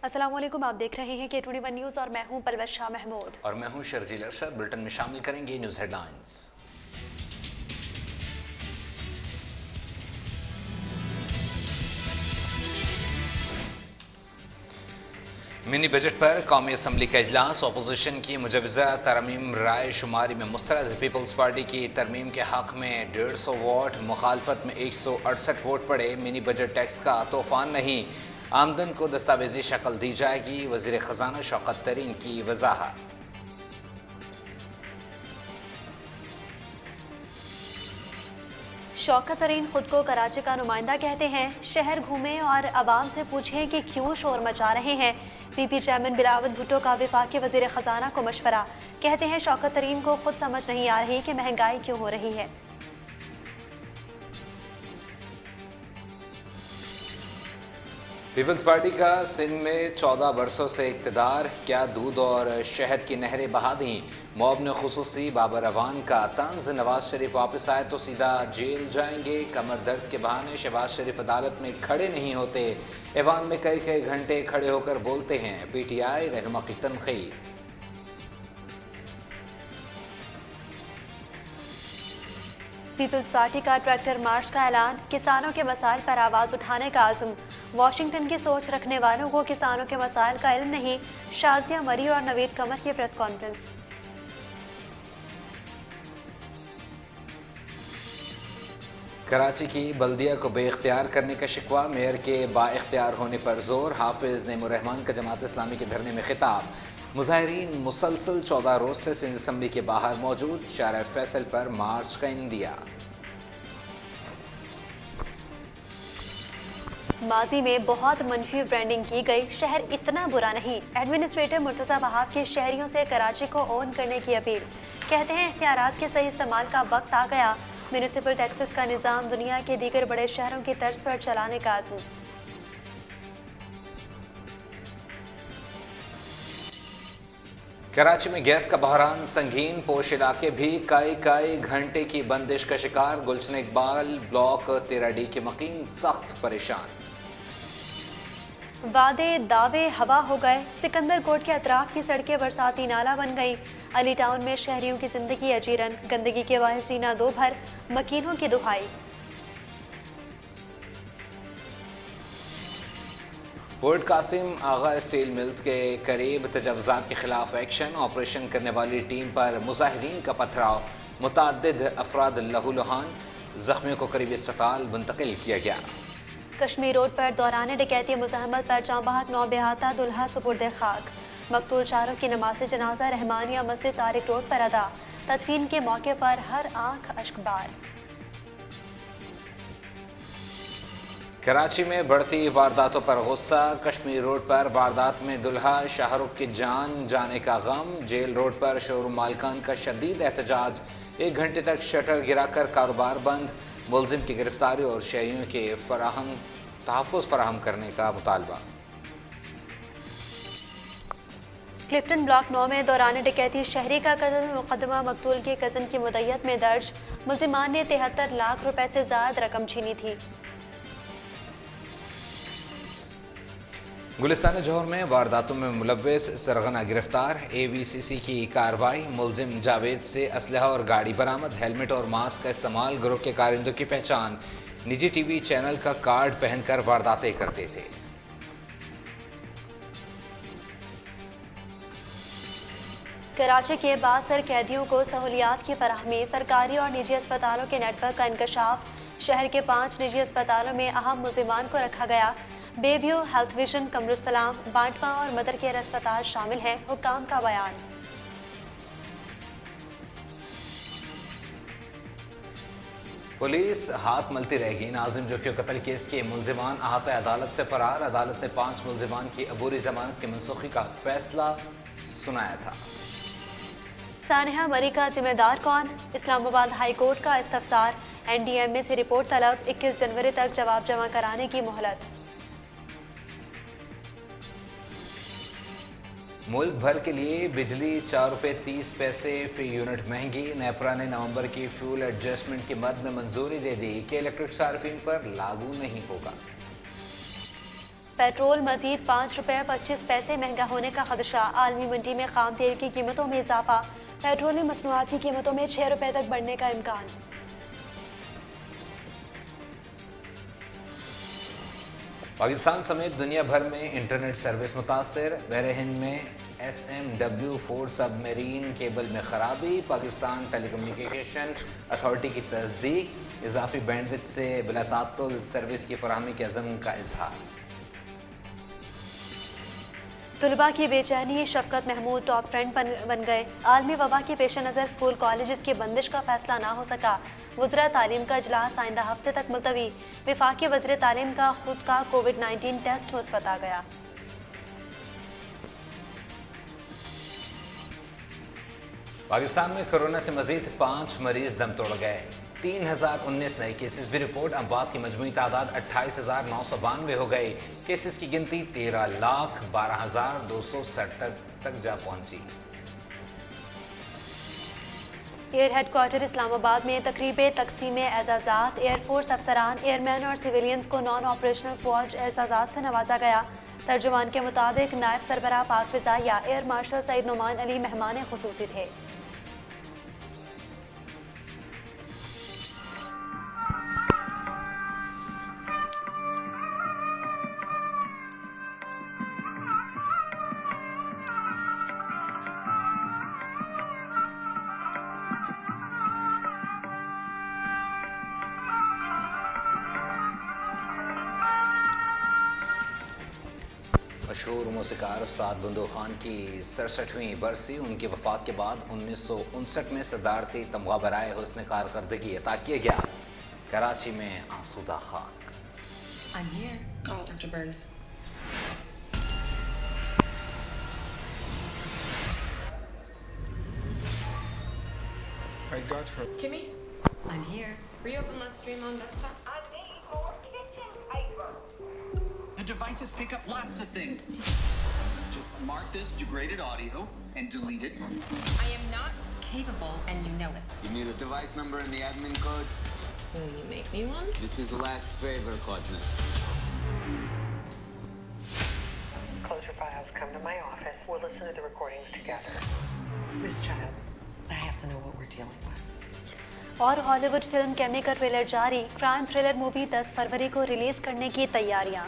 अस्सलाम वालेकुम, आप देख रहे हैं K21 न्यूज़ और मैं हूं परवेज शाह महमूद। और मैं हूं शर्जील अरशद। बुलेटिन में शामिल करेंगे न्यूज़ हेडलाइंस। मिनी बजट पर कौमी असम्बली का इजलास। अपोजिशन की मुजवजा तरमीम राय शुमारी में मुस्तरद। पीपल्स पार्टी की तरमीम के हक में 150 वोट, मुखालफत में 168 वोट पड़े। मिनी बजट टैक्स का तूफान नहीं, आमदन को दस्तावेजी शक्ल दी जाएगी। वज़ीर ख़जाना शौकत तरीन की वजाहत। शौकत तरीन खुद को कराची का नुमाइंदा कहते हैं। शहर घूमें और आवाम से पूछें कि क्यों शोर मचा रहे हैं। पीपी चेयरमैन बिलावल भुट्टो का वफाकी वज़ीर ख़जाना को मशवरा। कहते हैं शौकत तरीन को खुद समझ नहीं आ रही कि महंगाई क्यों हो रही है। पीपल्स पार्टी का सिंध में 14 बरसों से इक़्तिदार, क्या दूध और शहद की नहरें बहा दी। मौब ने खुसूसी बाबर अवान का तंज। नवाज शरीफ वापस आए तो सीधा जेल जाएंगे। कमर दर्द के बहाने शहबाज शरीफ अदालत में खड़े नहीं होते। ऐवान में कई कई घंटे खड़े होकर बोलते हैं। PTI रहनुमा की तनखीद। पीपल्स पार्टी का ट्रैक्टर मार्च का ऐलान। किसानों के मसाइल पर आवाज़ उठाने का आज़म। वाशिंगटन की सोच रखने वालों को किसानों के मसाइल का इल्म नहीं। शाजिया मरी और नवीद कमर की प्रेस कॉन्फ्रेंस। कराची की बल्दिया को बेख्तियार करने का शिकवा। मेयर के बाइख्तियार होने पर जोर। हाफिज नईमुर्रहमान का जमात इस्लामी के धरने में खिताब। मुजाहिरीन मुसलसल 14 रोज से सिंध असम्बली के बाहर मौजूद। शारा फैसल पर मार्च का इंदिया। माजी में बहुत मनफी ब्रांडिंग की गई। शहर इतना बुरा नहीं। एडमिनिस्ट्रेटर मुर्तज़ा वहाब की शहरियों से कराची को ओन करने की अपील। कहते हैं इख्तियारात के सही इस्तेमाल का वक्त आ गया। म्यूनिसिपल टैक्सेस का निज़ाम दुनिया के दीगर बड़े शहरों की तर्ज पर चलाने का आज़म। कराची में गैस का बहरान संगीन। पोश इलाके भी कई घंटे की बंदिश का शिकार। गुलशन इकबाल ब्लॉक 13D के मकीन सख्त परेशान। वादे दावे हवा हो गए। सिकंदर कोट के अतराफ की सड़कें बरसाती नाला बन गई। अली टाउन में शहरियों की जिंदगी अजीरन। गंदगी के बायस जीना दो भर। मकीनों की दुहाई। पोर्ट कासिम आगा स्टील मिल्स के करीब तजावुज़ात के खिलाफ एक्शन। ऑपरेशन करने वाली टीम पर मुजाहिरीन का पथराव। मुतअद्दिद अफराद लहूलुहान। जख्मियों को करीबी अस्पताल मुंतकिल किया गया। कश्मीर रोड पर दौरान डकैती मुज़ाहमत पर जांबाहक नौबेहाता दुल्हा सुपुर्द खाक। मकतूल चारों की नमाज़ जनाजा रहमानिया मस्जिद तारिक रोड पर अदा। तदफीन के मौके पर हर आंख अश्कबार। कराची में बढ़ती वारदातों पर गुस्सा। कश्मीर रोड पर वारदात में दुल्हा शाहरुख की जान जाने का गम। जेल रोड पर शोरूम मालिकान का शदीद एहतजाज। 1 घंटे तक शटर गिराकर कारोबार बंद। मुलजिम की गिरफ्तारी और शहरियों के तहफ़्फ़ुज़ फराहम करने का मुतालबा। क्लिफ्टन ब्लॉक 9 में दौरान डकैती शहरी का कत्ल। मुकदमा मकतूल के कज़न की मुद्दत में दर्ज। मुलजिमान ने 73 लाख रुपए से ज़ायद रकम छीनी थी। गुलिस्तान जौहर में वारदातों में मुलव्वस सरगना गिरफ्तार। AVCC की कार्रवाई। मुलजिम जावेद से असलहा और गाड़ी बरामद। हेलमेट और मास्क का इस्तेमाल। गिरोह के कारिंदों की पहचान। निजी TV चैनल का कार्ड पहनकर वारदातें करते थे। कराची के बासर कैदियों को सहूलियात की फराहमी। सरकारी और निजी अस्पतालों के नेटवर्क का इंकशाफ। शहर के 5 निजी अस्पतालों में अहम मुलजिमान को रखा गया। बेव्यू, हेल्थ विजन, कमरुसलाम, बांटवा और मदर केयर अस्पताल शामिल हैं। हुक्काम का बयान। पुलिस हाथ मलती रहेगी। नाजिम जोखियों कत्ल केस के मुलजिमान अहाता अदालत से फरार। अदालत ने 5 मुलजिमान की अबूरी जमानत की मनसूखी का फैसला सुनाया था। सानिया मरी का जिम्मेदार कौन? इस्लामाबाद हाई कोर्ट का इस्तफसार। NDMA से रिपोर्ट तलब। 21 जनवरी तक जवाब जमा कराने की मोहलत। मुल्क भर के लिए बिजली 4 रुपये 30 पैसे फी यूनिट महंगी। नेपरा ने नवंबर की फ्यूल एडजस्टमेंट की मद में मंजूरी दे दी कि इलेक्ट्रिक सार्फिन पर लागू नहीं होगा। पेट्रोल मजीद 5 रुपये 25 पैसे महंगा होने का खदशा। आलमी मंडी में खाम तेल की कीमतों में इजाफा। पेट्रोलियम मसनूआत की कीमतों में 6 रुपये तक बढ़ने का इम्कान। पाकिस्तान समेत दुनिया भर में इंटरनेट सर्विस मुतासर। बहरे हिंद में SMW-4 सबमरीन केबल में खराबी। पाकिस्तान टेलीकम्युनिकेशन अथॉरिटी की तस्दीक। इजाफी बैंडविड्थ से बिला तात्तुल सर्विस की फराहमी के अज़म का इजहार। तलबा की बेचैनी। शफकत महमूद टॉप फ्रेंड बन गए। आलमी वबा के पेश नज़र स्कूल कॉलेज की बंदिश का फैसला ना हो सका। वज़रा तालीम का इजलास आइंदा हफ्ते तक मुलतवी। वफाकी वज़ीर तालीम का खुद का कोविड-19 टेस्ट मुस्बत आ गया। पाकिस्तान में कोरोना से मजीद 5 मरीज दम तोड़ गए। 3019 नए केसेस भी रिपोर्ट। अमवात की मजमूई तादाद 28,992 हो गई। केसेस की गिनती 13,12,267 तक जा पहुंची। एयर हेडक्वार्टर इस्लामाबाद में तकरीब तकसीम एजाज़ात। एयरफोर्स अफसरान, एयरमैन और सिविलियंस को नॉन ऑपरेशनल फौज एजाज़ात से नवाजा गया। तर्जुमान के मुताबिक नायब सरबराह पाक फ़िज़ा या एयर मार्शल सईद नुमान अली मेहमान खुसूसी थे। मशहूर मौसीकार उस्ताद बंदो खान की 67वीं बरसी। उनकी वफात के बाद 1959 में सदारती तमगा बराए हुस्न कारकर्दगी अता किया गया। कराची में आसूदा खाक। I'm here. Call Dr. Burns. I got her. Kimmy? I'm here. Reopen that stream on desktop. I need more kitchen paper. The devices pick up lots of things. Just mark this degraded audio and delete it. I am not capable, and you know it. You need a device number and the admin code? Will you make me one? This is the last favor, Codness. Close your files, come to my office. We'll listen to the recordings together. Miss Childs, I have to know what we're dealing with. और Hollywood film केमी का trailer जारी। Crime thriller movie 10 फरवरी को release करने की तैयारियां।